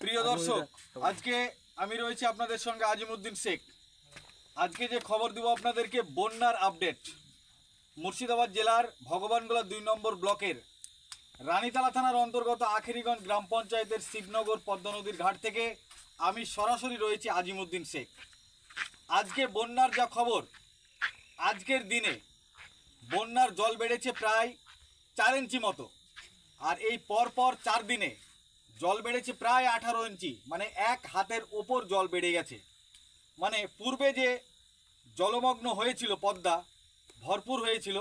প্রিয় দর্শক, আজকে আমি রয়েছি আপনাদের সঙ্গে আজিমউদ্দিন শেখ। আজকে যে খবর দিব আপনাদেরকে বন্যার আপডেট। মুর্শিদাবাদ জেলার ভগবানগোলা ২ নম্বর ব্লকের রানীতলা থানার অন্তর্গত আখেরিগঞ্জ গ্রাম পঞ্চায়েতের শিবনগর পদ্মা নদীর ঘাট থেকে আমি সরাসরি রয়েছি আজিমউদ্দিন শেখ। আজকে বন্যার যা খবর, আজকের দিনে বন্যার জল বেড়েছে প্রায় ৪ ইঞ্চি মতো, আর এই পরপর ৪ দিনে জল বেড়েছে প্রায় ১৮ ইঞ্চি, মানে এক হাতের ওপর জল বেড়ে গেছে। মানে পূর্বে যে জলমগ্ন হয়েছিল পদ্মা, ভরপুর হয়েছিল,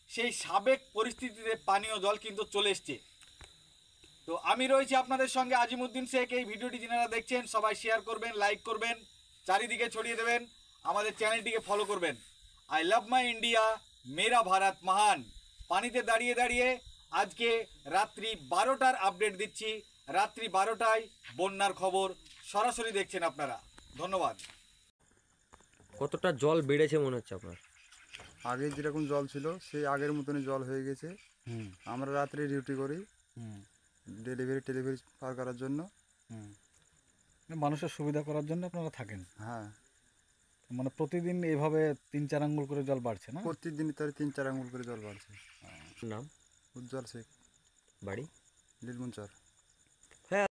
সেই সাবেক পরিস্থিতিতে পানীয় জল কিন্তু চলে এসছে। তো আমি রয়েছি আপনাদের সঙ্গে আজিমউদ্দিন শেখ। এই ভিডিওটি যারা দেখছেন সবাই শেয়ার করবেন, লাইক করবেন, চারিদিকে ছড়িয়ে দেবেন, আমাদের চ্যানেলটিকে ফলো করবেন। আই লাভ মাই ইন্ডিয়া, মেরা ভারত মহান। পানিতে দাঁড়িয়ে দাঁড়িয়ে আজকে রাত্রি ১২টার আপডেট দিচ্ছি। রাত্রি ১২টায় বন্যার খবর সরাসরি দেখছেন আপনারা। ধন্যবাদ। কতটা জল বেড়েছে মনে হচ্ছে আপনার? আগে যেরকম জল ছিল সেই আগের মতনই জল হয়ে গেছে। আমরা রাত্রে ডিউটি করি ডেলিভারি পার করার জন্য। মানুষের সুবিধা করার জন্য আপনারা থাকেন? হ্যাঁ, মানে প্রতিদিন এইভাবে ৩-৪ আঙ্গুল করে জল বাড়ছে না? প্রতিদিনই তার ৩-৪ আঙুল করে জল বাড়ছে। নাম? উজ্জ্বল শেখ, বাড়ি? লীলমনচর।